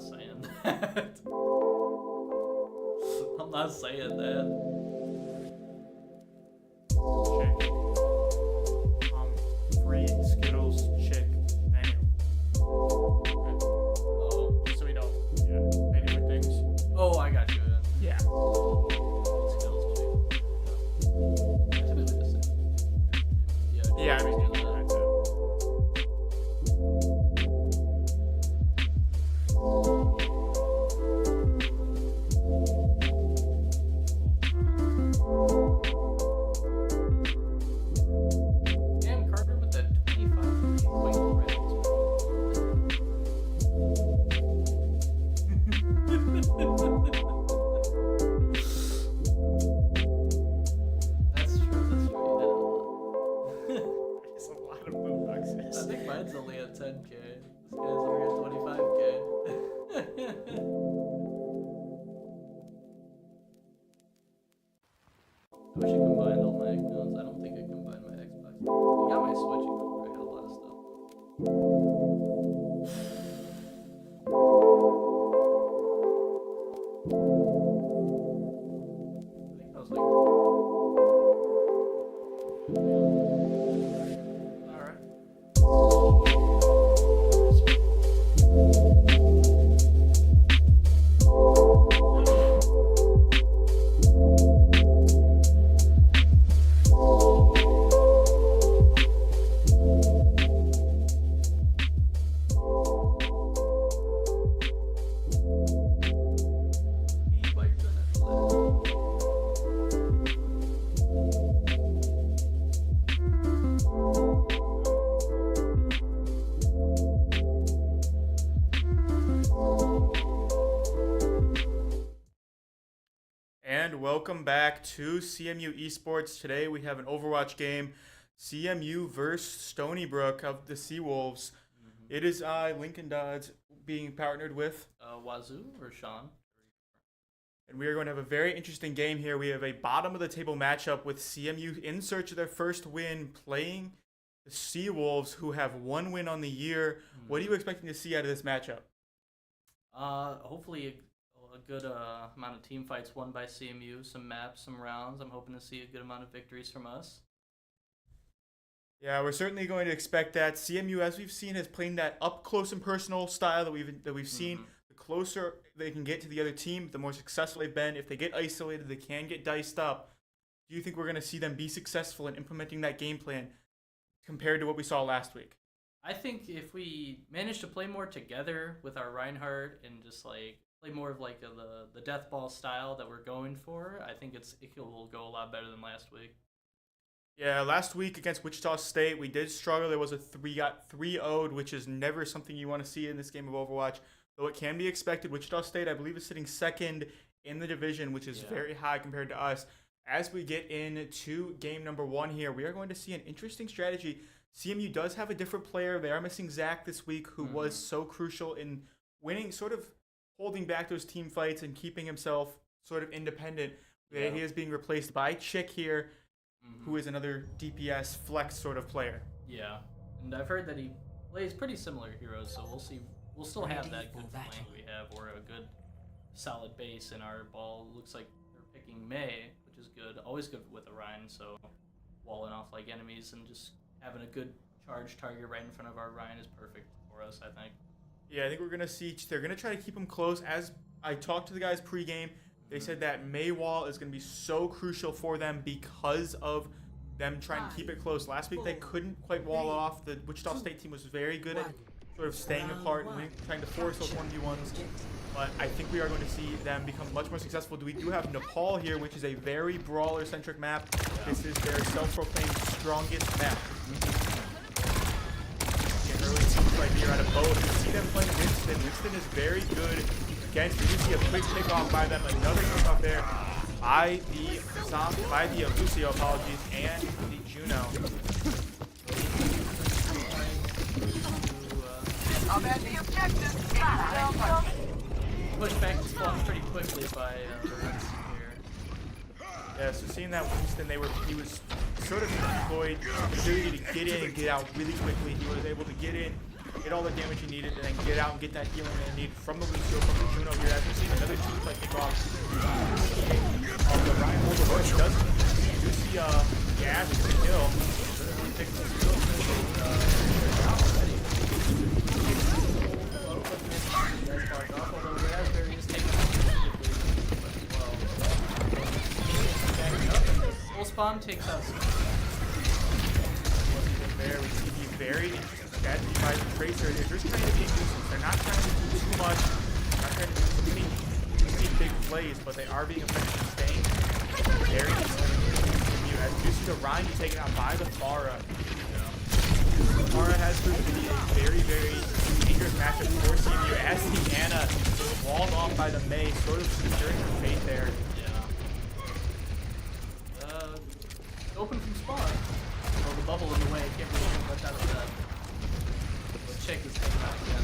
not saying that. I'm not saying that. Chick. Free Skittles chick menu. Oh. So we don't, yeah, any different things. Oh, I got you. Yeah. Skittles chick. I typically just say. Yeah, I mean, do that that. too. Damn, Carter with that 25 point red. That's true. That's true. You did it. It's a lot of blue boxes. I think mine's only at 10k. This guy's already at 25k. I wish I combined all my accounts. I don't think I combined my Xbox. I got my Switch account, but I got a lot of stuff. I think I was like. Alright. And welcome back to CMU Esports. Today we have an Overwatch game, CMU vs Stony Brook of the Seawolves. It is Lincoln Dodds being partnered with, Wazoo or Sean? and we are going to have a very interesting game here. We have a bottom of the table matchup with CMU in search of their first win, playing the Seawolves, who have one win on the year. What are you expecting to see out of this matchup? Hopefully a good amount of team fights won by CMU, some maps, some rounds. I'm hoping to see a good amount of victories from us. Yeah, we're certainly going to expect that. CMU, as we've seen, has played that up close and personal style that we've seen. The closer they can get to the other team, the more successful they've been. If they get isolated, they can get diced up. Do you think we're going to see them be successful in implementing that game plan compared to what we saw last week? I think if we manage to play more together with our Reinhardt and just like play more of like the death ball style that we're going for, I think it will go a lot better than last week. Yeah, last week against Wichita State, we did struggle. There was got 3-0'd, which is never something you want to see in this game of Overwatch. Though it can be expected. Wichita State, I believe, is sitting second in the division, which is very high compared to us. As we get into game number 1 here, we are going to see an interesting strategy. CMU does have a different player. They are missing Zack this week, who was so crucial in winning, sort of holding back those team fights and keeping himself sort of independent. Yeah. He is being replaced by Chick here, who is another DPS flex sort of player. Yeah, and I've heard that he plays pretty similar heroes, so we'll see. We'll still have that good flank we have, or a good solid base in our ball. Looks like they're picking May, which is good. Always good with Orion, so walling off like enemies and just having a good charge target right in front of our Ryan is perfect for us, I think. Yeah, I think we're going to see, they're going to try to keep him close. As I talked to the guys pregame, they said that May wall is going to be so crucial for them because of them trying to keep it close. Last week they couldn't quite wall off. The Wichita State team was very good at sort of staying apart and trying to force those 1v1s. But I think we are going to see them become much more successful. We do have Nepal here, which is a very brawler-centric map. This is their self-proclaimed strongest map. An early team fight here out of both. You see them playing Winston. Winston is very good against. We do see a quick pickoff by them. Another pickoff there by the Osorio, apologies, and the Juno. Push back the spawn pretty quickly by Lorenz here. Yeah, so seeing that Winston, he was sort of deployed the ability to get in and get out really quickly. He was able to get in, get all the damage he needed, and then get out and get that healing that he needed from the Lucio, from the Juno here. As we've seen another team fight kick off. The Ryan holds the rush. Does you see Gas to the kill. Full spawn takes out. There we see the very interesting strategy by the Tracer. They're just trying to be nuisance. They're not trying to do too much. They're not trying to do too many big plays, but they are being effective, staying very CMU. As you see the Ryan be taken out by the Pharah. Pharah has proven to be a very, very dangerous matchup for CMU as the Ana walled off by the Mei, sort of securing her fate there. Open from spawn. Well, the bubble in the way. Can't really do much out of that. The chick is taking out again.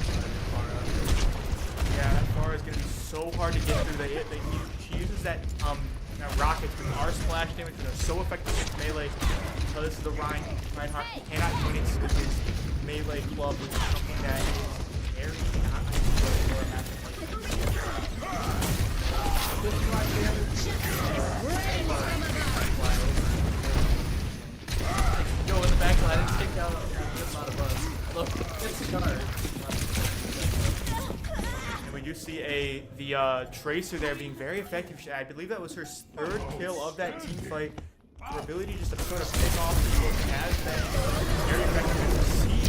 Yeah, that Pharah is going to be so hard to get through. She uses that rockets with R splash damage, and they're so effective against melee. So this is the Reinhardt. He cannot do it with his melee club, which is something that is very not nice for a matchup like Go in the backline and take out a good amount of bugs. Look, it's a guard. And we do see the Tracer there being very effective. I believe that was her third kill of that team fight. Her ability just to sort of pick off people has been very effective. See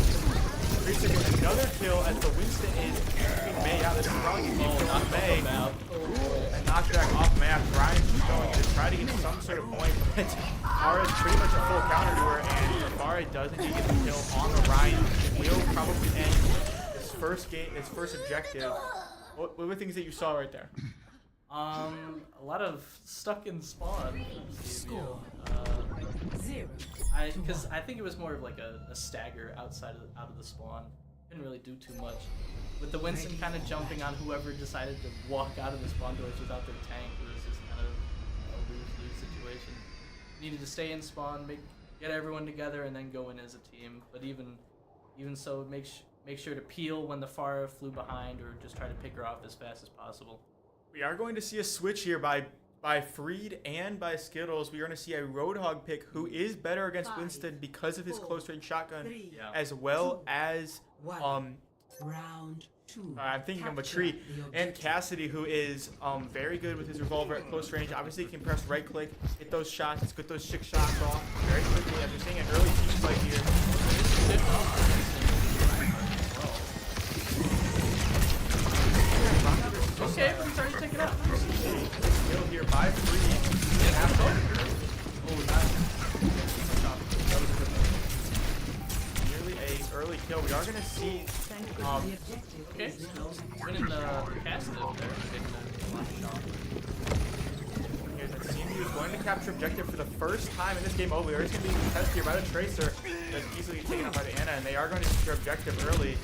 Tracer with another kill as the Winston is keeping Mei out. This is probably going to be on Mei. And knockback off map. Ryan's going to try to get some sort of point, but Pharah is pretty much a full counter to her, and if Pharah doesn't get the kill on the Ryan, it will probably end this first game, this first objective. What were things that you saw right there? A lot of stuck in spawn. Score. Because I think it was more of like a stagger out of the spawn. Didn't really do too much. With the Winston kind of jumping on whoever decided to walk out of the spawn doors without their tank, it was just kind of a lose-lose situation. Needed to stay in spawn, get everyone together, and then go in as a team. But even so, make sure to peel when the Pharah flew behind, or just try to pick her off as fast as possible. We are going to see a switch here by Freed and by Skittles. We are going to see a Roadhog pick who is better against Winston because of his close-range shotgun, as well as round two. I'm thinking of McCree and Cassidy, who is very good with his revolver at close range. Obviously, he can press right-click, hit those shots, get those 6 shots off very quickly. As we're seeing an early team fight here. Okay, but he's already taken out. Kill here by Freed. Nearly a early kill. We are going to see. Okay, winning the cast there. CMU is going to capture objective for the first time in this game. Oh, there's going to be a test here by the Tracer that's easily taken out by the Ana, and they are going to secure objective early.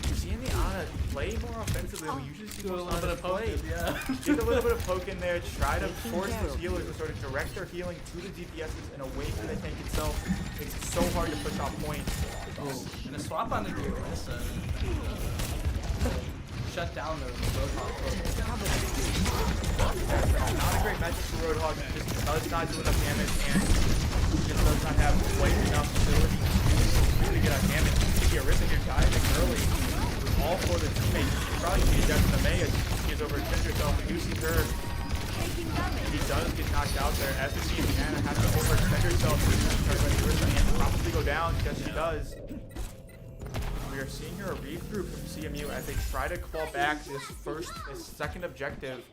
We're seeing the Ana play more offensively than we usually see. Do a little bit of play. Yeah. Get a little bit of poke in there, try to force those healers to sort of direct their healing to the DPSs and away from the tank itself. It's so hard to push off points. Oh, and a swap on the Peterson. Shut down the Roadhog. Not a great matchup for Roadhog. He just does not do enough damage and just does not have quite enough ability to really get out damage. You see Orisa here diving early with all 4 of the teammates. She's probably going to be dead from the Mei as she is overextended herself. And you see her. He does get knocked out there. As we see Ana has to overextend herself. And probably go down. Yes, she does. We are seeing here a regroup from CMU as they try to claw back this second objective.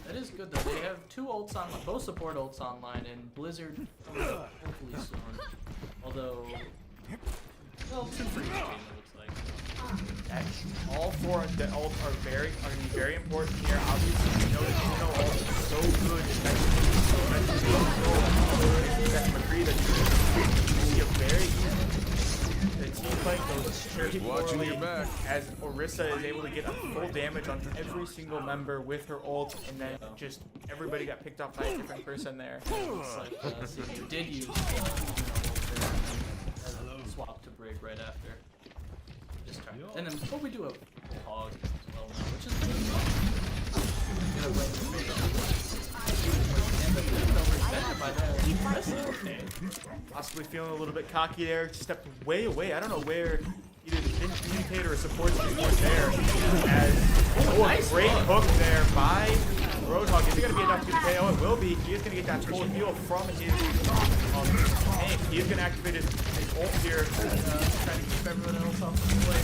That is good though. They have 2 ults on, both support ults online, and Blizzard coming up hopefully soon. Although, well, 2 for each game it looks like. All 4 of the ults are going to be very important here. Obviously, we know that Juno ult is so good, especially McCree that you see a very the team fight goes very poorly as Orisa is able to get a full damage on every single member with her ult, and then just everybody got picked off by a different person there. It's like, you did use swap to break right after. Just try. And then before we do a hog as well now, which is pretty fun. Get a right and the move over Brenner by that. That's okay. Possibly feeling a little bit cocky there. Stepped way away. I don't know where either the pin communicator or support team was there. As nice a great hook. hook there by Roadhog. Is it going to be enough to get the KO? It will be. He is going to get that full heal from his tank. He is going to activate his ult here. Trying to keep everyone else off the play.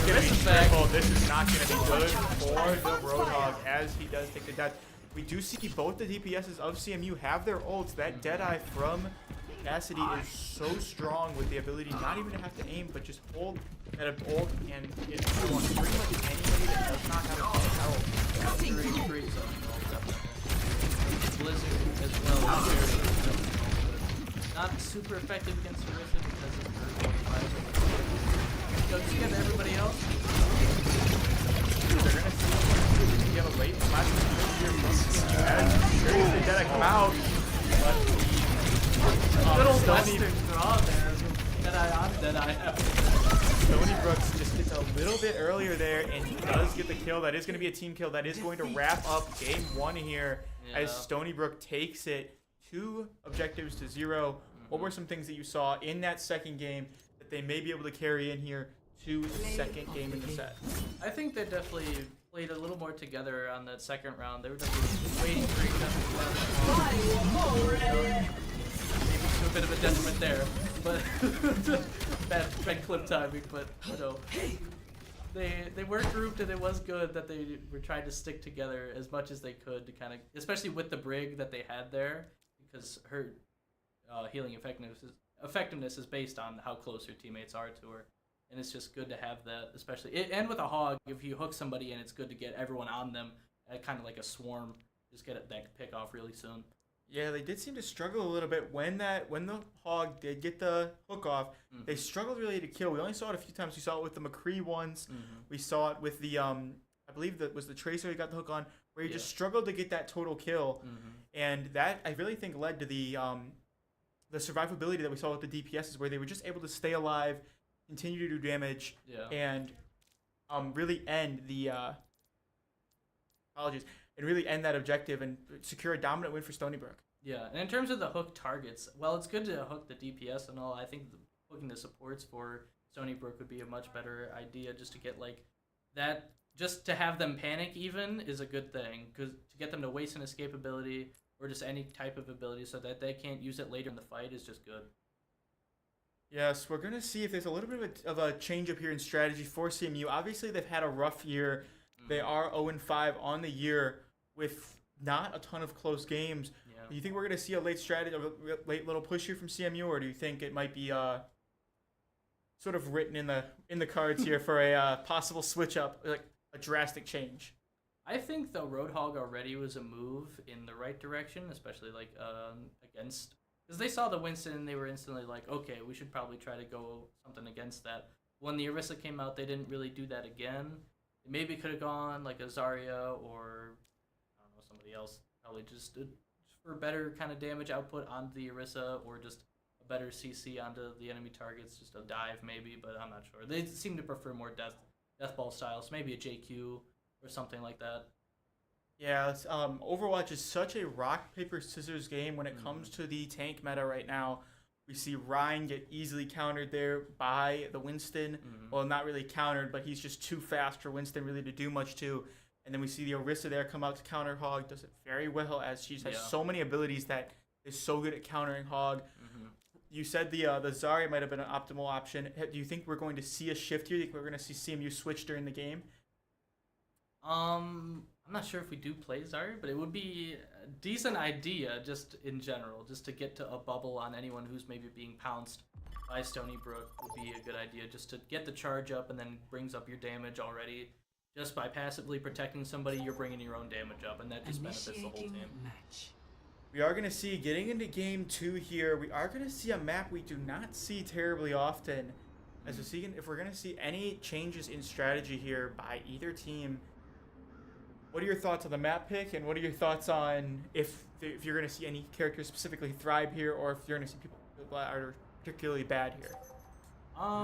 This is back. This is not going to be good for the Roadhog as he does take the death. We do see both the DPSs of CMU have their ults. That Deadeye from Cassidy is so strong with the ability not even to have to aim, but just hold that ult and hit on pretty much anybody that does not have a ton of health. Great zone, definitely. Blizzard as well. Not super effective against Orisa because of her 45. Go just get everybody else. They're gonna see get a late flash here from as seriously Deadeye come out, but the Little Stony Western draw there. Deadeye on Deadeye. Stony Brook just gets a little bit earlier there and he does get the kill. That is going to be a team kill. That is going to wrap up game 1 here as Stony Brook takes it 2 objectives to 0. What were some things that you saw in that second game that they may be able to carry in here to the second game in the set? I think they definitely played a little more together on that second round. They were definitely waiting for each other. Maybe to a bit of a detriment there, but bad clip timing. But you know, they were grouped and it was good that they were trying to stick together as much as they could to kind of, especially with the Brig that they had there, because her healing effectiveness is based on how close her teammates are to her. And it's just good to have that, especially and with a hog. If you hook somebody in, it's good to get everyone on them, kind of like a swarm. Just get that pick off really soon. Yeah, they did seem to struggle a little bit when the hog did get the hook off. They struggled really to kill. We only saw it a few times. We saw it with the McCree once. We saw it with the I believe that was the Tracer he got the hook on, where he just struggled to get that total kill, and that I really think led to the survivability that we saw with the DPSs, where they were just able to stay alive, continue to do damage, and really end the and really end that objective and secure a dominant win for Stony Brook. Yeah, and in terms of the hook targets, well, it's good to hook the DPS and all. I think hooking the supports for Stony Brook would be a much better idea, just to get like that, just to have them panic even is a good thing, because to get them to waste an escape ability or just any type of ability so that they can't use it later in the fight is just good. Yes, we're going to see if there's a little bit of a change up here in strategy for CMU. Obviously, they've had a rough year. They are 0-5 on the year with not a ton of close games. Do you think we're going to see a late strategy, a late little push here from CMU, or do you think it might be sort of written in the cards here for a possible switch up, like a drastic change? I think the Roadhog already was a move in the right direction, especially like against. Because they saw the Winston and they were instantly like, okay, we should probably try to go something against that. When the Orisa came out, they didn't really do that again. They maybe could have gone like Osorio or, I don't know, somebody else. Probably just for better kind of damage output onto the Orisa, or just a better CC onto the enemy targets, just a dive maybe, but I'm not sure. They seem to prefer more death ball styles, maybe a JQ or something like that. Yeah, Overwatch is such a rock, paper, scissors game when it comes to the tank meta right now. We see Ryan get easily countered there by the Winston. Well, not really countered, but he's just too fast for Winston really to do much to. And then we see the Orisa there come out to counter Hog. Does it very well, as she has so many abilities that is so good at countering Hog. You said the Zarya might have been an optimal option. Do you think we're going to see a shift here? Do you think we're going to see CMU switch during the game? I'm not sure if we do play Zarya, but it would be a decent idea just in general, just to get to a bubble on anyone who's maybe being pounced by Stony Brook would be a good idea, just to get the charge up and then brings up your damage already. Just by passively protecting somebody, you're bringing your own damage up, and that just benefits the whole team. We are going to see, getting into game 2 here, we are going to see a map we do not see terribly often. As we're seeing, if we're going to see any changes in strategy here by either team. What are your thoughts on the map pick, and what are your thoughts on if you're going to see any characters specifically thrive here, or if you're going to see particularly bad here?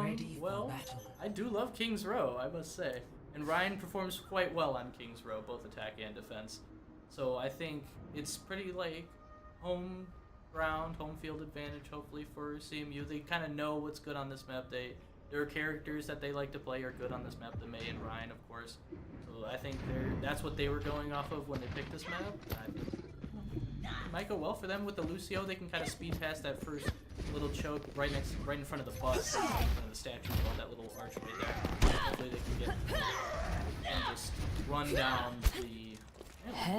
Ready for Well, battle. I do love King's Row, I must say. And Ryan performs quite well on King's Row, both attack and defense. So I think it's pretty like home ground, home field advantage, hopefully, for CMU. They kind of know what's good on this map. Their characters that they like to play are good on this map, the May and Ryan, of course. So I think that's what they were going off of when they picked this map. I think it might go well for them with the Lucio. They can kind of speed past that first little choke right in front of the bus, in front of the statue, on that little archway there. Hopefully they can get and just run down the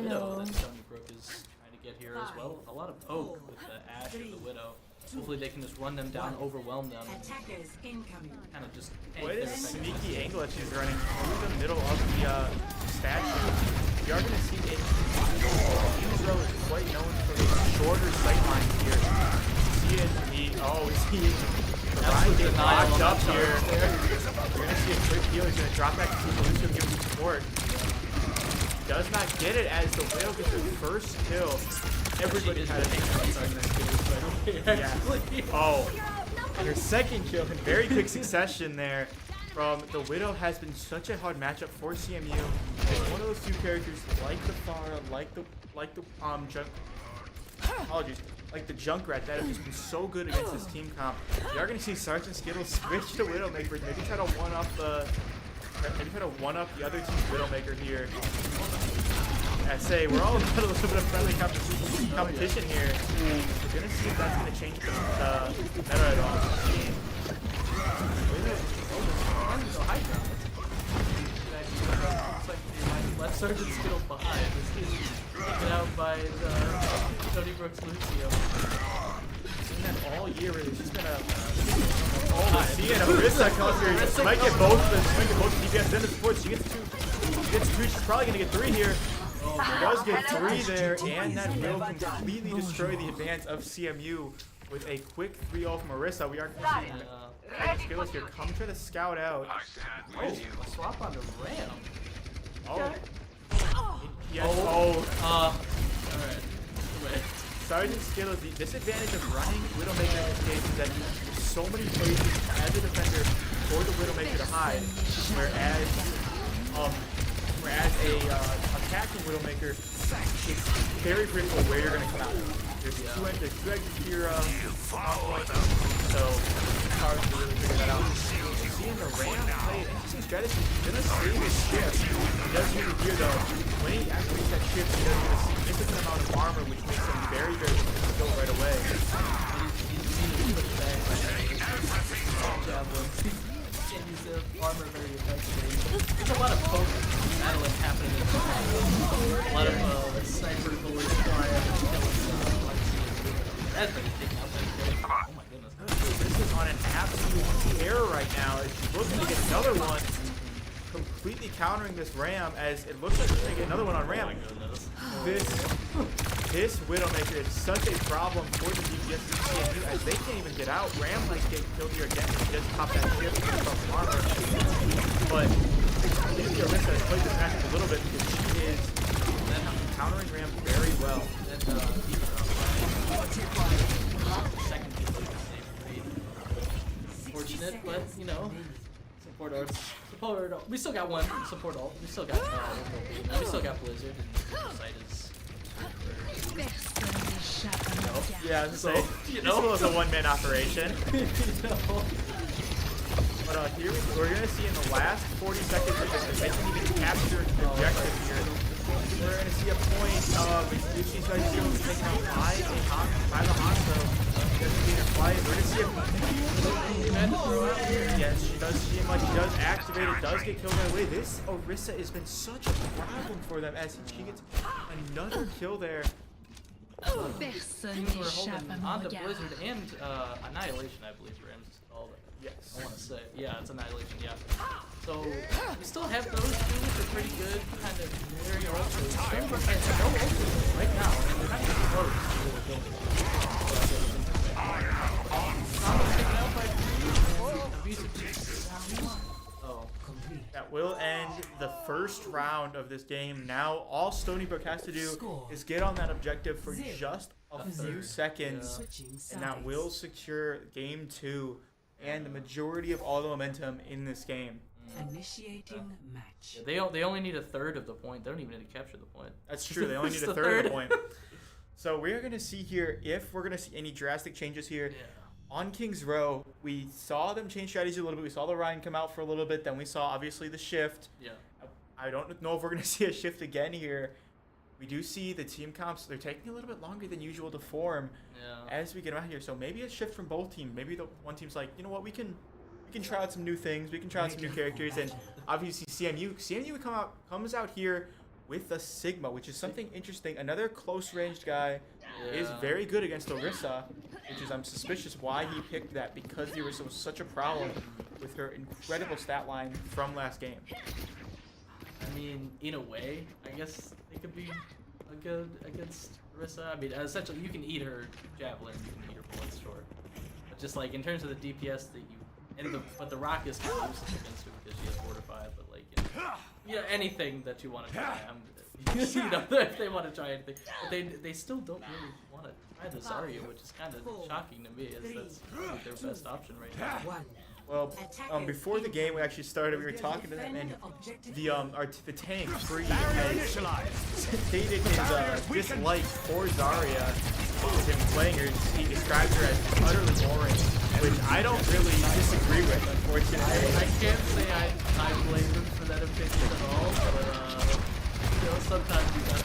Widow that Stony Brook is trying to get here as well. A lot of poke with the Ash of the Widow. Hopefully they can just run them down, overwhelm them, Attackers incoming. kind of just What tank a their effective sneaky angle that she's running through the middle of the statue. We are going to see it. King's Row is quite known for its shorter sight lines here. See it, we see it. Ryan getting locked up here. We're going to see a quick heal. He's going to drop back to Lucio, give him support. Does not get it as the Widow gets her first kill. Everybody had a yeah. Oh, and her second kill in very quick succession there from the Widow has been such a hard matchup for CMU. It's one of those two characters like the Pharah, like the like the Junkrat that have just been so good against this team comp. You are going to see SgtSkittlez switch to Widowmaker, maybe try to one up the other team's Widowmaker here. I say we're all about a little bit of friendly competition here. We're gonna see if that's gonna change the meta at all. Looks like they left SgtSkittlez behind. This is taken out by the Stony Brook's Lucio. Seen that all year really. She's been seeing Orisa come here. She might get both the DPS and the support. She gets two. She's probably gonna get 3 here. She does get 3 there, and that will completely destroy the advance of CMU with a quick 3-0 from Orisa. We are going to see SgtSkittlez here come try to scout out. A swap on the ramp. Oh. Yes. Oh. Alright. SgtSkittlez, the disadvantage of running Widowmaker in this case is that there's so many places as a defender for the Widowmaker to hide, whereas a attacking Widowmaker, it's very critical where you're going to come out. There's two exits here so it's hard to really figure that out. Seeing the Ram play an interesting strategy, he's going to save his shift. He does use it here though. When he activates that shift, he does get a significant amount of armor, which makes him very, very difficult to kill right away. Can't use the armor very effectively. There's a lot of poke battling happening in this game. A lot of sniper bullets fly up and killing that's pretty taken out that kill. Oh my goodness. This is on an absolute tear right now. She's looking to get another one, completely countering this Ram as it looks like she's going to get another one on Ram. This Widowmaker is such a problem for the DPS and CMU as they can't even get out. Ram might get killed here again if she doesn't pop that shift and get some armor. But maybe Orisa has played this matchup a little bit because she is countering Ram very well. Second unfortunate, but you know, support. We still got one support ult. We still got Blizzard and Sight is. Yeah, I was gonna say, this was a one-man operation. But here we're gonna see in the last 40 seconds of this, they can even capture the objective here. We're gonna see a point of Lucy's trying to take out by the Hanzo. We're gonna see a yes, she does seem like she does activate it, does get killed right away. This Orisa has been such a problem for them as she gets another kill there. Teams were holding on to Blizzard and Annihilation, I believe Rams is called. Yes. I want to say. Yeah, it's Annihilation, yeah. So, we still have those two, which are pretty good, kind of very ultimate. Stony Brook has no ultimate right now, and they're not even close to really building. Taken out by 3. AbusiveChick. Oh. That will end the first round of this game. Now, all Stony Brook has to do is get on that objective for just a A few third, seconds, Switching and that sides. will secure game 2 and the majority of all the momentum in this game. Initiating match. Yeah, they only need a third of the point. They don't even need to capture the point. That's true. They only need Just a third of the point. So we're going to see here if we're going to see any drastic changes here. Yeah. On King's Row, we saw them change strategies a little bit. We saw the Ryan come out for a little bit. Then we saw, obviously, the shift. Yeah. I don't know if we're going to see a shift again here. We do see the team comps. They're taking a little bit longer than usual to form Yeah. as we get out here. So maybe a shift from both teams. Maybe the one team's like, you know what, we can try out some new things. We can try out some new characters. And obviously CMU comes out here with a Sigma, which is something interesting. Another close-ranged guy is Yeah. very good against Orisa, which is I'm suspicious why he picked that, because the Orisa was such a problem with her incredible stat line from last game. I mean, in a way, I guess they could be a good against Orisa. I mean, essentially, you can eat her javelin, you can eat her bullets, sure. But just like in terms of the DPS that but the rock is kind of useless against her because she has fortified. But like, anything that you want to try, if they want to try anything, but they still don't really want to try the Zarya, which is kind of shocking to me. Is that's probably their best option right now. One. Well, before the game we actually started, we were talking to them, and the tank Free has stated his dislike for Zarya in playing her. He described her as utterly boring, which I don't really disagree with, unfortunately. I can't say I blame them for that opinion at all, but sometimes you gotta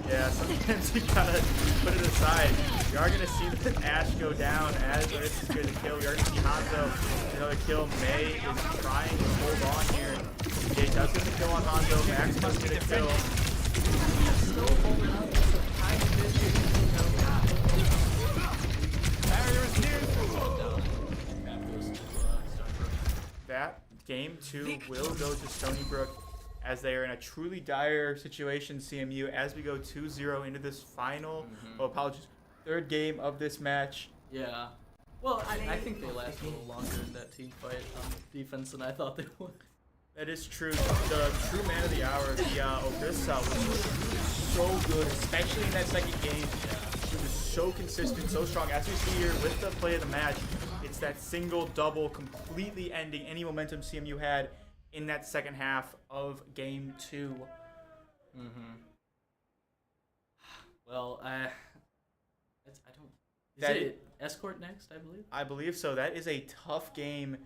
Yeah, sometimes you gotta put it aside. We are gonna see the Ash go down as this is good to kill. We are gonna see Hanzo another kill. May is trying to hold on here. Jay does get the kill on Hanzo. Max does get a kill. still holding up just a tiny bit. Barrier is near. That game 2 will go to Stony Brook, as they are in a truly dire situation, CMU, as we go 2-0 into this final, third game of this match. Yeah. Well, I think they last a little longer in that team fight on defense than I thought they would. That is true. The true man of the hour, the Orisa, was so good, especially in that second game. She was so consistent, so strong. As we see here with the play of the match, it's that single double completely ending any momentum CMU had in that second half of game 2. Well, I don't. That Is it Escort next? I believe. I believe so. That is a tough game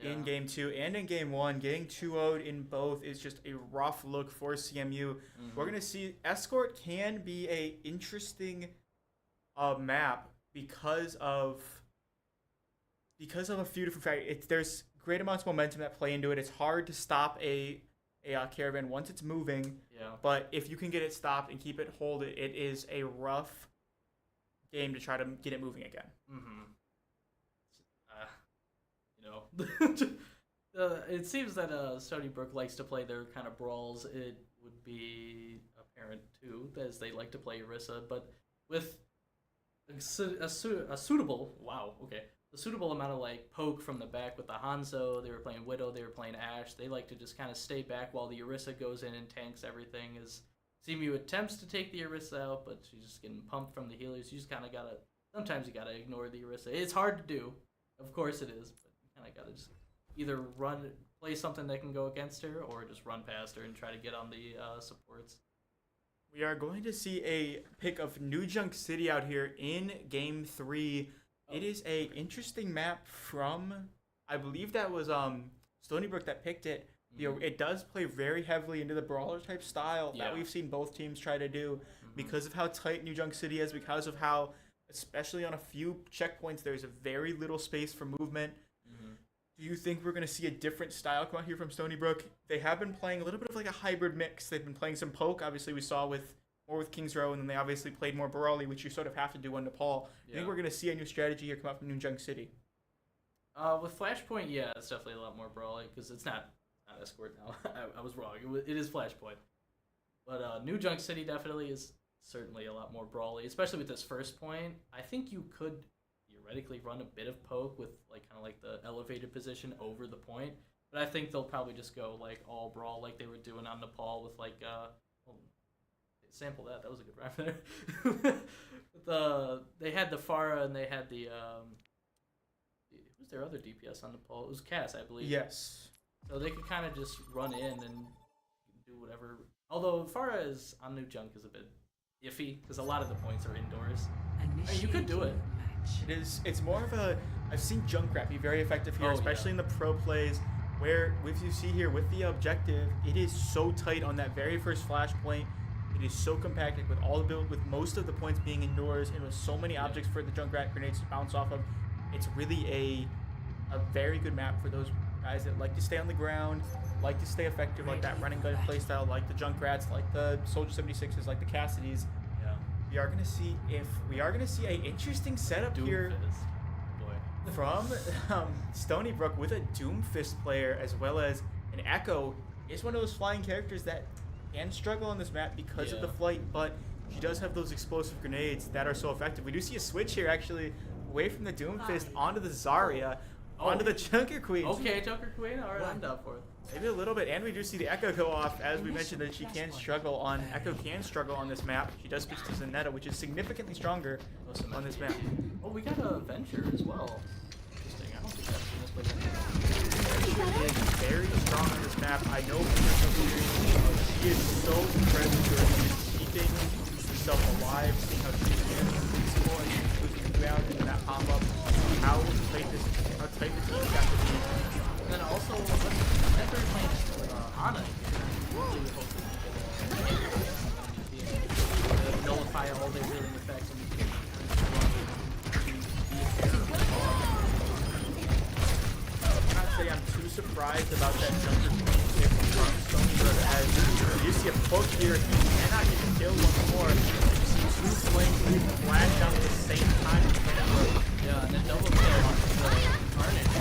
in game 2 and in game 1. Getting 2-0'd in both is just a rough look for CMU. We're gonna see Escort can be a interesting map because of a few different factors. There's great amounts of momentum that play into it. It's hard to stop a caravan once it's moving. Yeah. But if you can get it stopped and keep it hold, it is a rough game to try to get it moving again. It seems that Stony Brook likes to play their kind of brawls. It would be apparent too, as they like to play Orisa, but with a suitable amount of like poke from the back with the Hanzo. They were playing Widow, they were playing Ashe. They like to just kind of stay back while the Orisa goes in and tanks everything. As CMU attempts to take the Orisa out, but she's just getting pumped from the healers. You just kind of gotta, sometimes you gotta ignore the Orisa. It's hard to do, of course it is, but you kind of gotta just either play something that can go against her, or just run past her and try to get on the supports. We are going to see a pick of New Junk City out here in game 3. It is a interesting map from, I believe that was Stony Brook that picked it. It does play very heavily into the brawler type style that we've seen both teams try to do because of how tight New Junk City is, because of how, especially on a few checkpoints, there's a very little space for movement. Do you think we're going to see a different style come out here from Stony Brook? They have been playing a little bit of like a hybrid mix. They've been playing some poke, obviously we saw more with King's Row, and then they obviously played more brawly, which you sort of have to do on Nepal. I think we're going to see a new strategy here come out from New Junk City. With Flashpoint, yeah, it's definitely a lot more brawly, because it's not Escort now. I was wrong. It is Flashpoint. But New Junk City definitely is certainly a lot more brawly, especially with this first point. I think you could theoretically run a bit of poke with like kind of like the elevated position over the point, but I think they'll probably just go like all brawl like they were doing on Nepal with like sample that. That was a good rhyme there. They had the Pharah and they had the who's their other DPS on the pole? It was Cass, I believe. Yes. So they could kind of just run in and do whatever. Although Pharah is on new junk is a bit iffy because a lot of the points are indoors. I mean, you could do it. It is. It's more of a. I've seen Junkrat be very effective here, Oh, especially yeah. in the pro plays, where if you see here with the objective, it is so tight on that very first flashpoint. It is so compacted with all the build, with most of the points being indoors, and with so many objects for the Junkrat grenades to bounce off of. It's really a very good map for those guys that like to stay on the ground, like to stay effective, like that running gun playstyle, like the Junkrats, like the Soldier 76s, like the Cassidys. Yeah. We are gonna see an interesting setup Doom here Fist. Boy. from Stony Brook with a Doomfist player as well as an Echo. Is one of those flying characters that can struggle on this map because of the flight, but she does have those explosive grenades that are so effective. We do see a switch here actually away from the Doomfist onto the Zarya, onto the Junker Queen. Okay, Junker Queen. All right, I'm down for it. Maybe a little bit, and we do see the Echo go off. As we mentioned, that she can struggle on Echo on this map. She does switch to Zenetta, which is significantly stronger on this map. Oh, we got a Venture as well. Interesting. I don't think I've seen this place. Venture is very strong on this map. I know from her experience, she is so incredibly good. She's keeping herself alive, seeing how she's invincible and she's losing the ground in that pop up. How tight the team got to be. And then also, after playing Ana, really hopefully nullify all their healing effects and we can I cannot say I'm too surprised about that Junker Queen pick from Stony Brook, as you see a poke here. He cannot get the kill once more. You see two flames flash down at the same time. Yeah, and then double kill on the Carnage.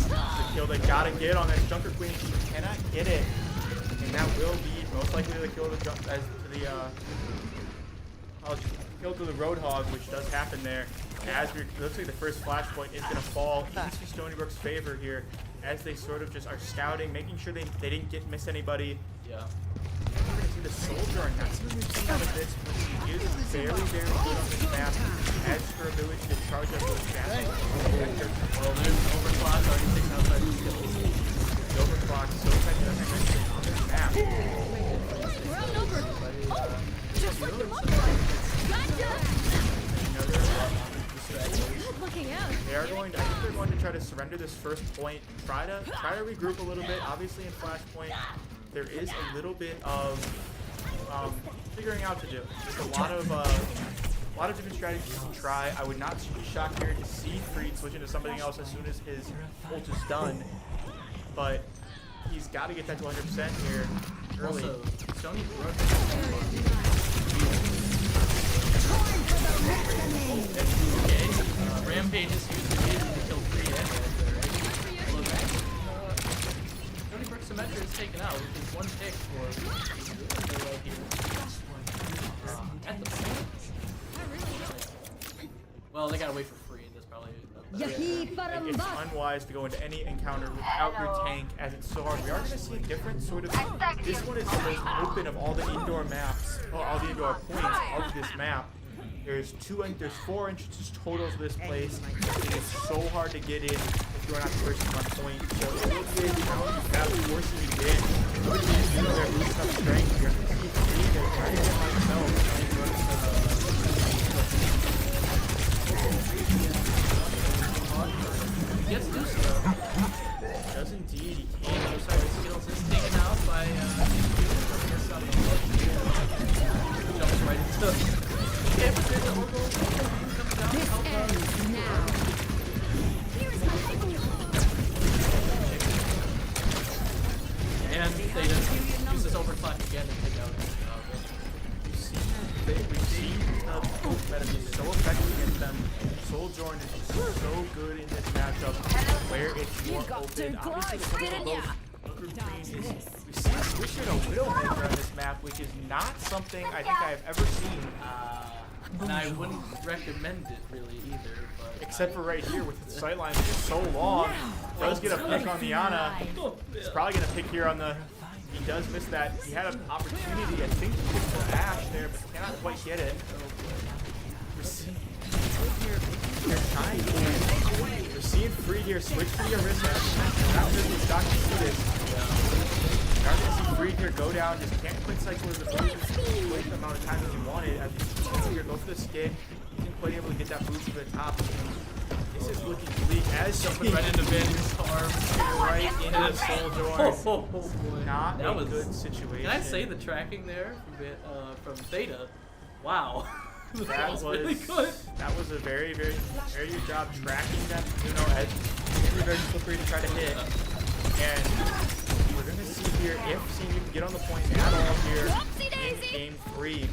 The kill they gotta get on that Junker Queen. She cannot get it, and that will be most likely the kill to the Roadhog, which does happen there. As it looks like the first flashpoint is gonna fall into Stony Brook's favor here, as they sort of just are scouting, making sure they didn't miss anybody. Yeah. We're gonna see the Soldier, and that's what we've seen out of this, but she is very, very good on this map. As her ability to charge up those gas. Well, there's Overclock already taken out by the skills. The Overclock is so effective, as I mentioned, on this map. We're outnumbered. Oh, just like the mother. Gotcha. Good looking out. They are going to, I think they're going to try to surrender this first point, try to regroup a little bit. Obviously in Flashpoint, there is a little bit of figuring out to do. There's a lot of different strategies to try. I would not be shocked here to see Freed switch into something else as soon as his ult is done, but he's got to get that to 100% here early. Also, Stony Brook. Rampage is used to kill 3 right? Stony Brook Symmetra is taken out, which is one pick for right here. At the point. Well, they gotta wait for free. That's probably. It's unwise to go into any encounter without your tank, as it's so hard. We are going to see a different sort of. This one is the most open of all the indoor maps, or all the indoor points of this map. There's 4 entrances total to this place. It is so hard to get in if you are not the person on point. So it will be a challenge that forces you in. They're losing up strength. You're going to see Free. They're trying to get on themselves. He gets loose though. Does indeed. He can. SgtSkittlez is taken out by jumps right into. Okay, but there's an Oracle coming down to help now. Here's my and they just use this overclock again and take out. We've seen that is so effective against them. Souljourn is so good in this matchup where it's more open. Obviously, we've seen Swisher to Widowmaker on this map, which is not something I think I have ever seen. And I wouldn't recommend it really either. But except for right here with the sightlines being so long. Does get a pick on the Ana. He's probably going to pick here on the He does miss that. He had an opportunity, I think, to get the Ash there, but cannot quite get it. They're trying to win. We're seeing free here. Switch to the Orisa. That was the stock suited. We're not going to see free here go down. Just can't quite cycle the boost the amount of time as he wanted. As he here go for the skid. He isn't quite able to get that boost to the top. This is looking bleak as Jumping right into Vanue's arms. right into the soul door. Oh boy. Not That a was good situation. Can I say the tracking there from Theta? Wow. That was really good. That was a very good job tracking that as very slippery to try to hit. And we're gonna see here if CMU can get on the point at all here in game 3.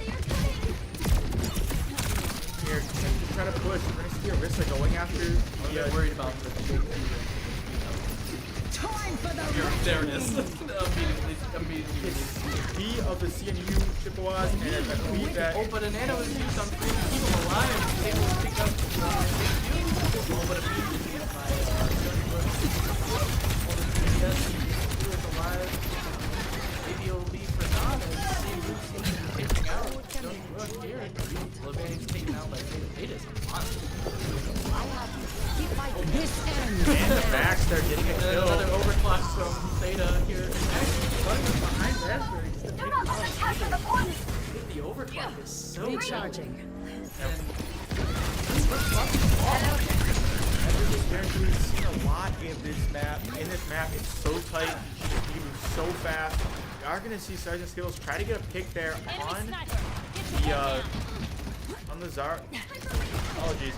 Here, to try to push. We're gonna see Orisa going after the worried about the there it is. Immediately. B of the CMU Chippewas, and I believe that. Oh, but a nano is used on free to keep him alive. He's able to pick up oh, but immediately by Stony Brook. Yes, he was alive. Maybe it'll be for Dodds. CMU taking out Stony Brook here. Logan's taken out by Theta. This ends. And the backs, they're getting a kill. Another overclock from Theta here. Actually, running behind Raspberry. The overclock is so Recharging. We've seen a lot in this map. It's so tight. You move so fast. We are gonna see SgtSkittlez try to get a pick there on the Zar. Apologies.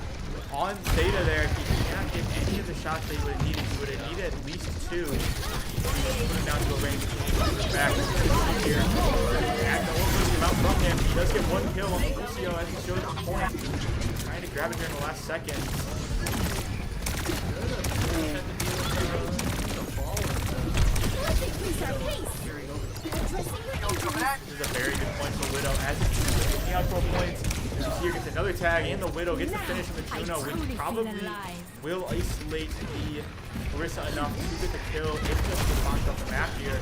On Theta there, he cannot get any of the shots that he would have needed. He would have needed at least 2. Put him down to a range back here. And the one out from him. He does get 1 kill on the Osorio as he shows the point. Trying to grab it here in the last second. This is a very good point for Widow as it's picking out 4 points. Here gets another tag, and the Widow gets the finish on the Juno, which probably will isolate the Orisa enough to get the kill if the launch off the map here.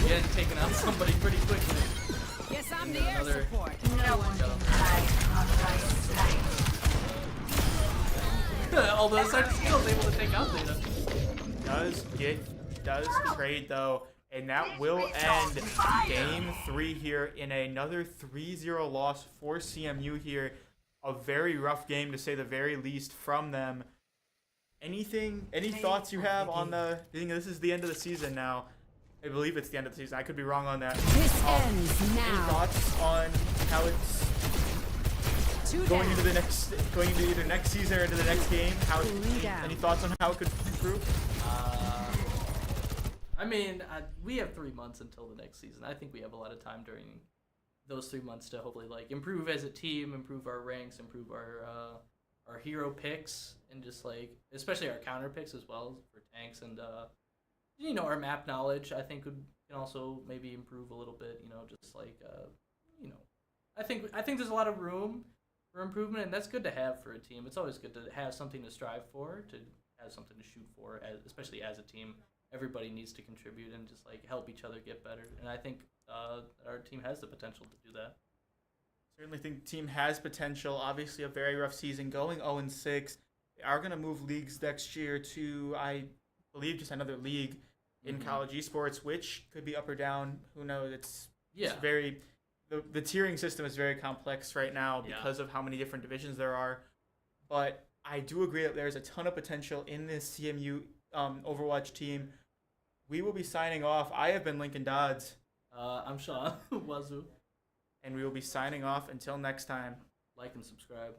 Again, taking out somebody pretty quickly. Yes, I'm the air support. Although SgtSkittlez able to take out Theta. Does trade though, and that will end game 3 here in another 3-0 loss for CMU here. A very rough game to say the very least from them. Any thoughts you have on the? I think this is the end of the season now. I believe it's the end of the season. I could be wrong on that. This ends Any now. thoughts on how it's going into either next season or into the next game? Any thoughts on how it could improve? I mean, we have 3 months until the next season. I think we have a lot of time during those 3 months to hopefully improve as a team, improve our ranks, improve our hero picks, and just especially our counter picks as well for tanks and our map knowledge. I think can also maybe improve a little bit. I think there's a lot of room for improvement, and that's good to have for a team. It's always good to have something to strive for, to have something to shoot for, especially as a team. Everybody needs to contribute and just help each other get better. And I think our team has the potential to do that. Certainly think the team has potential. Obviously, a very rough season, going 0-6. They are going to move leagues next year to, I believe, just another league in college esports, which could be up or down. Who knows? It's very the tiering system is very complex right now because of how many different divisions there are. But I do agree that there's a ton of potential in this CMU Overwatch team. We will be signing off. I have been Lincoln Dodds. I'm Sean, Wazoo. And we will be signing off until next time. Like and subscribe.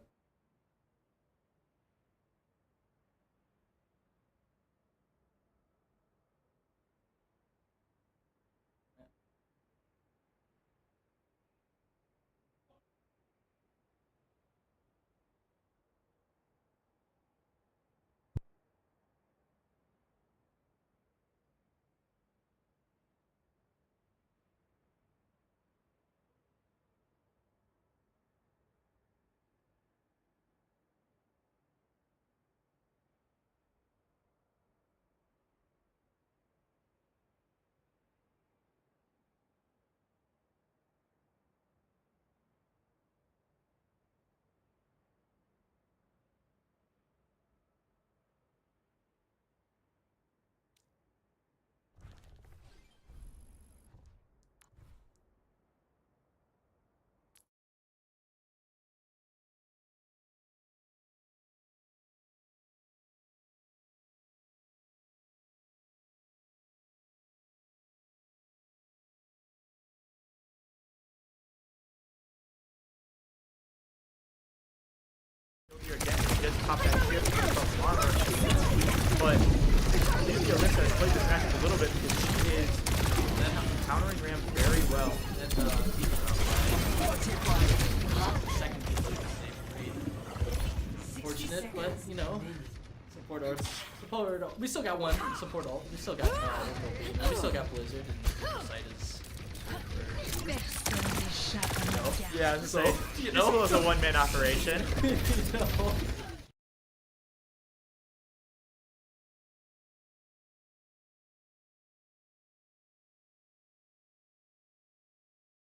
pop that shift from armor. But Lucio has played this matchup a little bit because she is countering Ram very well. That's second piece of the same grade. Fortunate, but you know, support ult. We still got one support ult. We still got we still got Blizzard and the site is. Yeah, I was So, gonna say, you this know. was a one-man operation. You know,